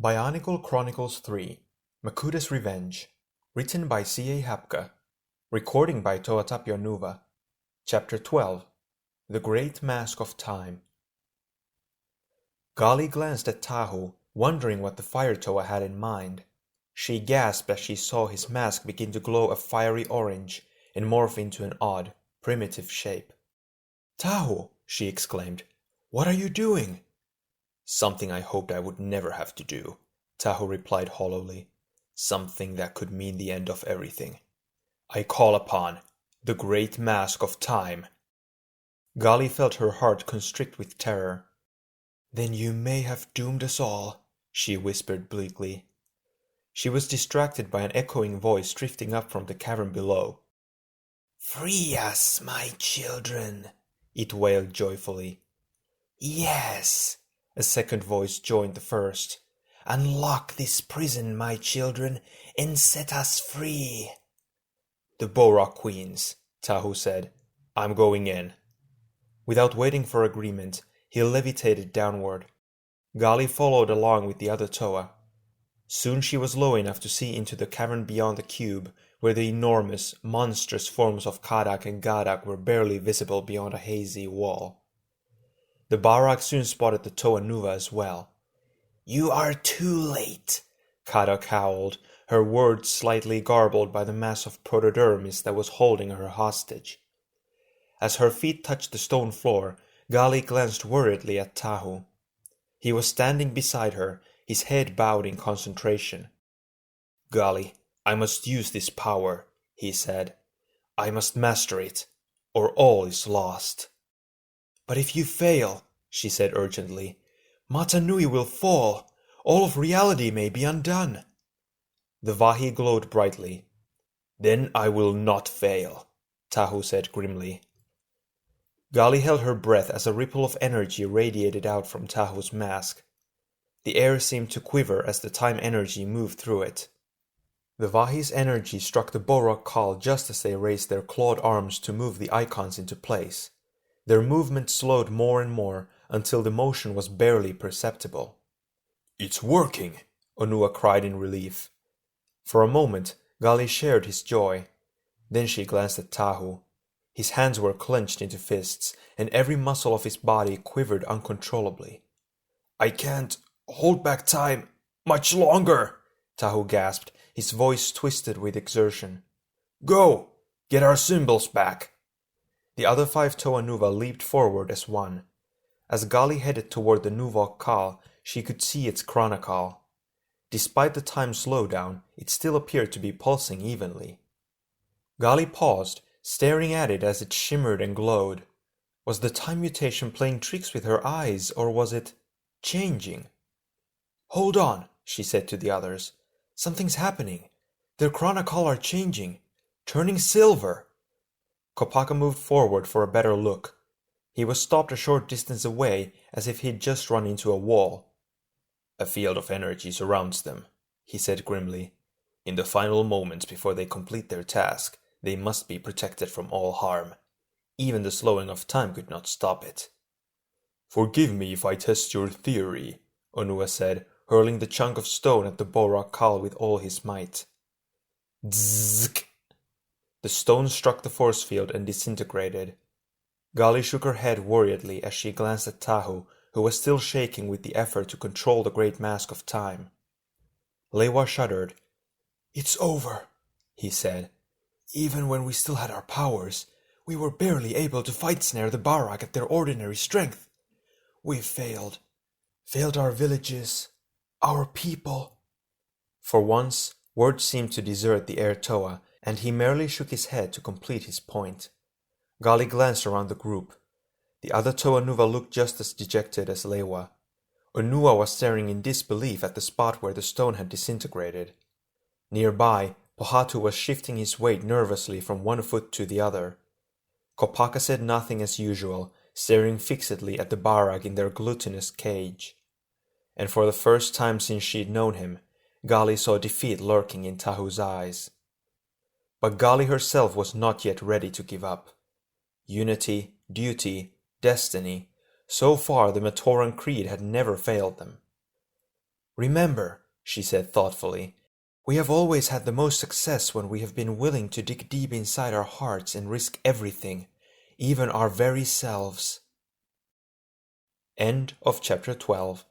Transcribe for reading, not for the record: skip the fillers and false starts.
BIONICLE Chronicles 3 Makuta's Revenge. Written by C.A. Hapka. Recording by Toatapio Nuva. Chapter 12 The Great Mask of Time. Gali glanced at Tahu, wondering what the Fire Toa had in mind. She gasped as she saw his mask begin to glow a fiery orange and morph into an odd, primitive shape. "Tahu!" she exclaimed. "What are you doing?" "Something I hoped I would never have to do," Tahu replied hollowly. "Something that could mean the end of everything. I call upon the Great Mask of Time." Gali felt her heart constrict with terror. "Then you may have doomed us all," she whispered bleakly. She was distracted by an echoing voice drifting up from the cavern below. "Free us, my children," it wailed joyfully. "Yes," a second voice joined the first. "Unlock this prison, my children, and set us free." "The Bora Queens," Tahu said. "I'm going in." Without waiting for agreement, he levitated downward. Gali followed along with the other Toa. Soon she was low enough to see into the cavern beyond the cube, where the enormous, monstrous forms of Kadak and Gadak were barely visible beyond a hazy wall. The Barak soon spotted the Toa Nuva as well. "You are too late," Kadak howled, her words slightly garbled by the mass of protodermis that was holding her hostage. As her feet touched the stone floor, Gali glanced worriedly at Tahu. He was standing beside her, his head bowed in concentration. "Gali, I must use this power," he said. "I must master it, or all is lost." "But if you fail," she said urgently, "Mata Nui will fall. All of reality may be undone." The Vahi glowed brightly. "Then I will not fail," Tahu said grimly. Gali held her breath as a ripple of energy radiated out from Tahu's mask. The air seemed to quiver as the time energy moved through it. The Vahi's energy struck the Borak Kal just as they raised their clawed arms to move the icons into place. Their movement slowed more and more until the motion was barely perceptible. "It's working!" Onua cried in relief. For a moment, Gali shared his joy. Then she glanced at Tahu. His hands were clenched into fists, and every muscle of his body quivered uncontrollably. "I can't hold back time much longer," Tahu gasped, his voice twisted with exertion. "Go! Get our symbols back!" The other 5 Toa Nuva leaped forward as one. As Gali headed toward the Nuvok Kal, she could see its Chronicle. Despite the time slowdown, it still appeared to be pulsing evenly. Gali paused, staring at it as it shimmered and glowed. Was the time mutation playing tricks with her eyes, or was it changing? "Hold on," she said to the others. "Something's happening. Their Chronicle are changing, turning silver." Kopaka moved forward for a better look. He was stopped a short distance away, as if he'd just run into a wall. "A field of energy surrounds them," he said grimly. "In the final moments before they complete their task, they must be protected from all harm. Even the slowing of time could not stop it." "Forgive me if I test your theory," Onua said, hurling the chunk of stone at the Borak Kal with all his might. Zzz! The stone struck the force field and disintegrated. Gali shook her head worriedly as she glanced at Tahu, who was still shaking with the effort to control the great mask of time. Lewa shuddered. "It's over," he said. "Even when we still had our powers, we were barely able to fight snare the Barak at their ordinary strength. We've failed. Failed our villages, our people." For once, words seemed to desert the Air Toa, and he merely shook his head to complete his point. Gali glanced around the group. The other Toa Nuva looked just as dejected as Lewa. Onua was staring in disbelief at the spot where the stone had disintegrated. Nearby, Pohatu was shifting his weight nervously from one foot to the other. Kopaka said nothing as usual, staring fixedly at the Barak in their glutinous cage. And for the first time since she'd known him, Gali saw defeat lurking in Tahu's eyes. But Gali herself was not yet ready to give up. Unity, duty, destiny, so far the Matoran creed had never failed them. Remember, she said thoughtfully, we have always had the most success when we have been willing to dig deep inside our hearts and risk everything, even our very selves. End of chapter 12.